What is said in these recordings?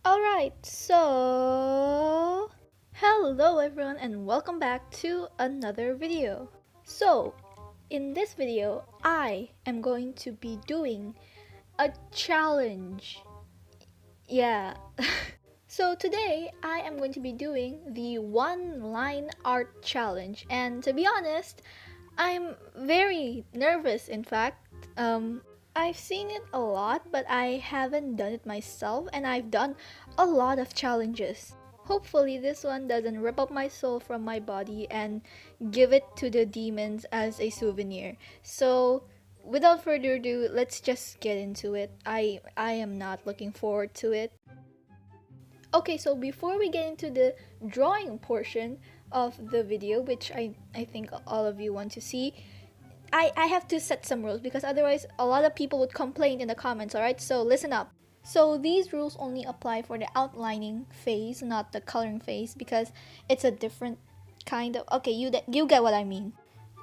Alright, so hello everyone and welcome back to another video. So, in this video, I am going to be doing a challenge. Yeah. So today, I am going to be doing the one line art challenge, and to be honest, I'm very nervous in fact. I've seen it a lot, but I haven't done it myself, and I've done a lot of challenges. Hopefully, this one doesn't rip up my soul from my body and give it to the demons as a souvenir. So, without further ado, let's just get into it. I am not looking forward to it. Okay, so before we get into the drawing portion of the video, which I think all of you want to see, I have to set some rules because otherwise a lot of people would complain in the comments, alright? So listen up. So these rules only apply for the outlining phase, not the coloring phase, because it's a different kind of... Okay, you get what I mean.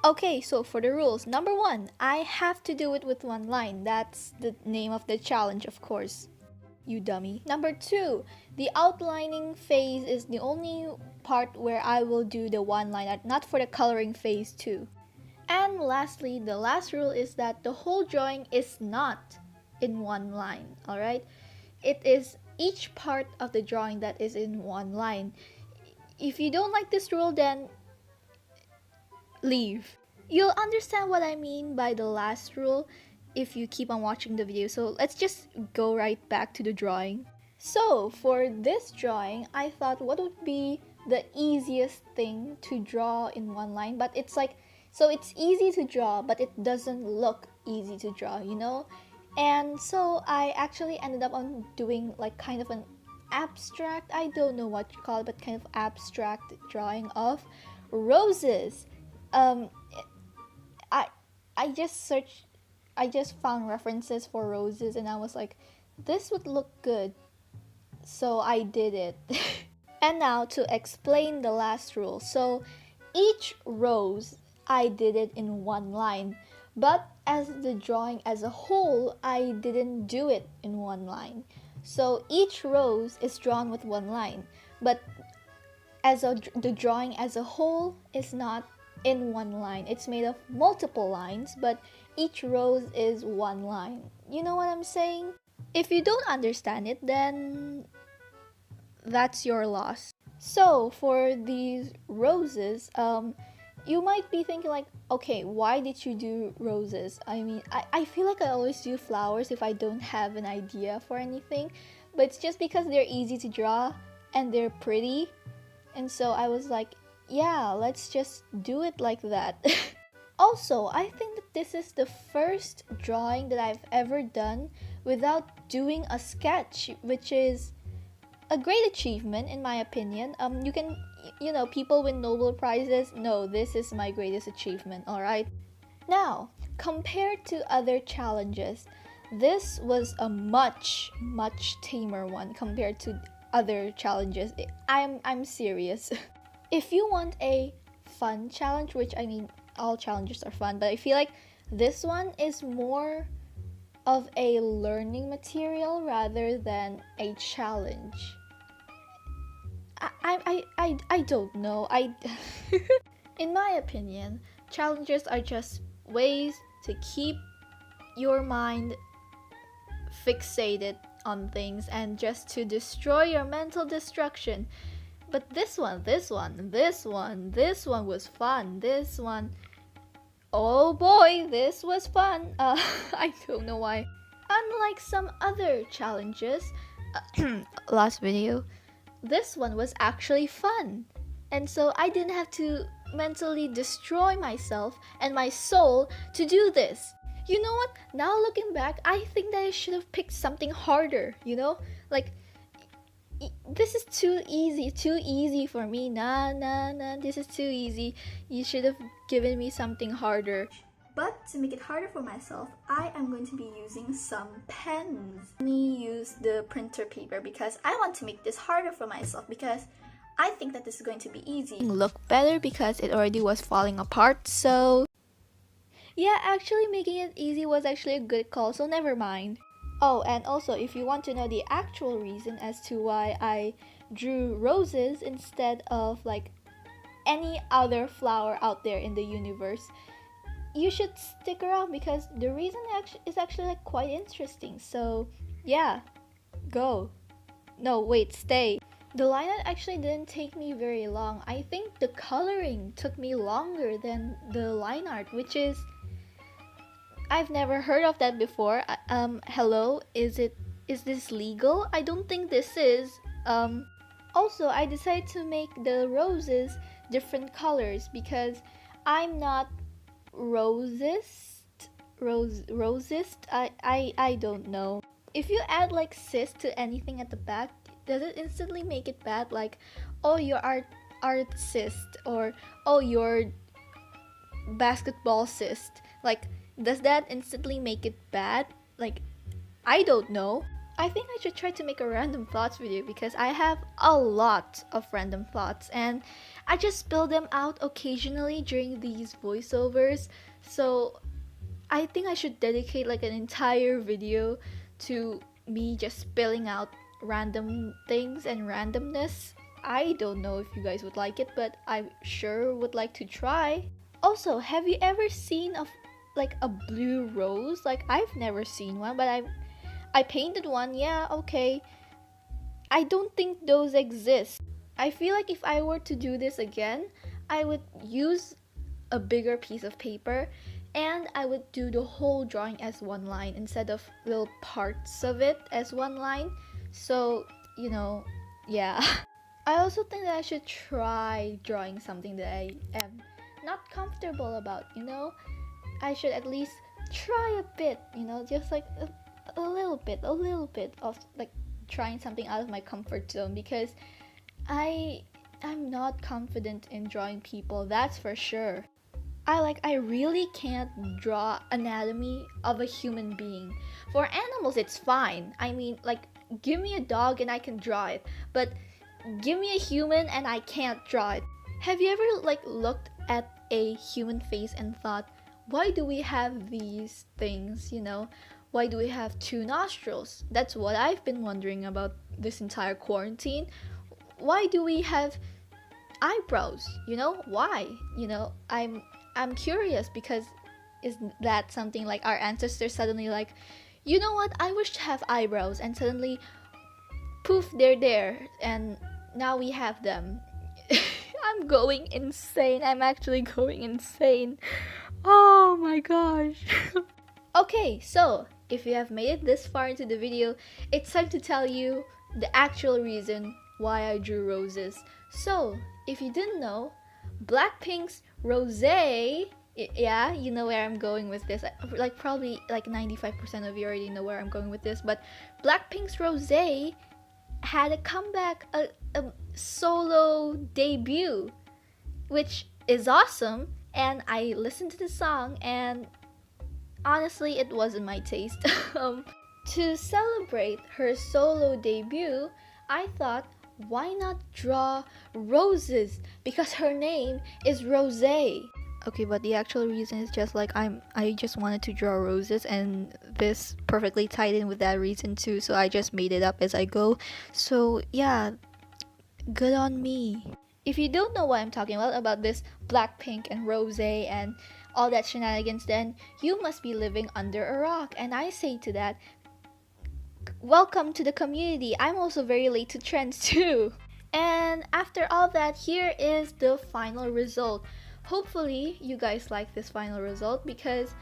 Okay, so for the rules, number one, I have to do it with one line. That's the name of the challenge, of course. You dummy. Number two, the outlining phase is the only part where I will do the one line, not for the coloring phase too. And lastly, the last rule is that the whole drawing is not in one line, alright? It is each part of the drawing that is in one line. If you don't like this rule, then leave. You'll understand what I mean by the last rule if you keep on watching the video. So let's just go right back to the drawing. So for this drawing, I thought what would be the easiest thing to draw in one line, but it's like, so it's easy to draw, but it doesn't look easy to draw, you know? And so I actually ended up on doing like kind of an abstract, I don't know what you call it, but kind of abstract drawing of roses. Um, I just found references for roses and I was like, this would look good. So I did it. And now to explain the last rule. So each rose, I did it in one line. But as the drawing as a whole, I didn't do it in one line. So each rose is drawn with one line. But the drawing as a whole is not in one line. It's made of multiple lines, but each rose is one line. You know what I'm saying? If you don't understand it, then that's your loss. So for these roses, you might be thinking like, okay, why did you do roses? I mean, I feel like I always do flowers if I don't have an idea for anything, but it's just because they're easy to draw and they're pretty. And so I was like, yeah, let's just do it like that. Also, I think that this is the first drawing that I've ever done without doing a sketch, which is a great achievement in my opinion. You can, people win Nobel Prizes. No, this is my greatest achievement, alright? Now, compared to other challenges, this was a much tamer one compared to other challenges. I'm serious. If you want a fun challenge, which I mean, all challenges are fun, but I feel like this one is more of a learning material rather than a challenge. I don't know. In my opinion, challenges are just ways to keep your mind fixated on things and just to destroy your mental destruction. But this one was fun. This one, oh boy, this was fun. I don't know why. Unlike some other challenges, last video, this one was actually fun. And so I didn't have to mentally destroy myself and my soul to do this. You know what? Now looking back, I think that I should have picked something harder, Like, this is too easy for me. Nah, this is too easy. You should have given me something harder. But to make it harder for myself, I am going to be using some pens. Let me use the printer paper because I want to make this harder for myself because I think that this is going to be easy. Look better because it already was falling apart, so... Yeah, actually making it easy was actually a good call, so never mind. Oh, and also, if you want to know the actual reason as to why I drew roses instead of like any other flower out there in the universe, you should stick around because the reason is actually like quite interesting. So, yeah, go. No, wait, stay. The line art actually didn't take me very long. I think the coloring took me longer than the line art, which is I've never heard of that before. Hello, is this legal? I don't think this is. Also, I decided to make the roses different colors because I'm not rosist. I don't know. If you add like cis to anything at the back, does it instantly make it bad? Like, oh, you're artist, or oh, you're basketball cyst. Like, does that instantly make it bad? Like, I don't know. I think I should try to make a random thoughts video because I have a lot of random thoughts and I just spill them out occasionally during these voiceovers. So I think I should dedicate like an entire video to me just spilling out random things and randomness. I don't know if you guys would like it, but I sure would like to try. Also, have you ever seen like a blue rose? Like, I've never seen one, but I painted one. Yeah, okay. I don't think those exist. I feel like if I were to do this again, I would use a bigger piece of paper and I would do the whole drawing as one line instead of little parts of it as one line. So, you know, yeah. I also think that I should try drawing something that I am not comfortable about, you know? I should at least try a bit, you know, just like a little bit of like trying something out of my comfort zone because I'm not confident in drawing people, that's for sure. I really can't draw anatomy of a human being. For animals, it's fine. I mean, like, give me a dog and I can draw it, but give me a human and I can't draw it. Have you ever like looked at a human face and thought, why do we have these things, you know? Why do we have two nostrils? That's what I've been wondering about this entire quarantine. Why do we have eyebrows? You know, why? You know, I'm curious because is that something like our ancestors suddenly like, you know what? I wish to have eyebrows, and suddenly poof, they're there and now we have them. I'm going insane. I'm actually going insane. Oh my gosh. Okay, so if you have made it this far into the video, it's time to tell you the actual reason why I drew roses. So, if you didn't know, Blackpink's Rosé, yeah, you know where I'm going with this. Like probably like 95% of you already know where I'm going with this, but Blackpink's Rosé had a comeback, a solo debut, which is awesome. And I listened to the song and honestly it wasn't my taste. To celebrate her solo debut, I thought, why not draw roses? Because her name is Rosé. Okay, but the actual reason is just like I just wanted to draw roses and this perfectly tied in with that reason too, so I just made it up as I go. So yeah, good on me. If you don't know what I'm talking about this Blackpink and Rosé and all that shenanigans, then you must be living under a rock. And I say to that, welcome to the community. I'm also very late to trends too. And after all that, here is the final result. Hopefully you guys like this final result because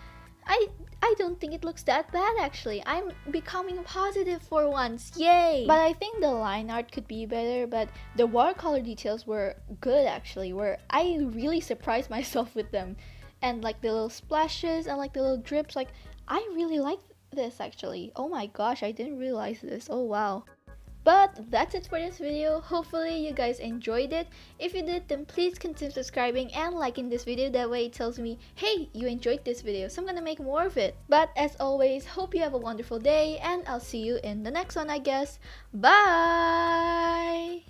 I don't think it looks that bad actually. I'm becoming positive for once, yay! But I think the line art could be better, but the watercolor details were good actually, where I really surprised myself with them. And like the little splashes and like the little drips, like I really like this actually. Oh my gosh, I didn't realize this, oh wow. But that's it for this video. Hopefully you guys enjoyed it. If you did, then please consider subscribing and liking this video. That way it tells me, hey, you enjoyed this video, so I'm gonna make more of it. But as always, hope you have a wonderful day and I'll see you in the next one, I guess. Bye!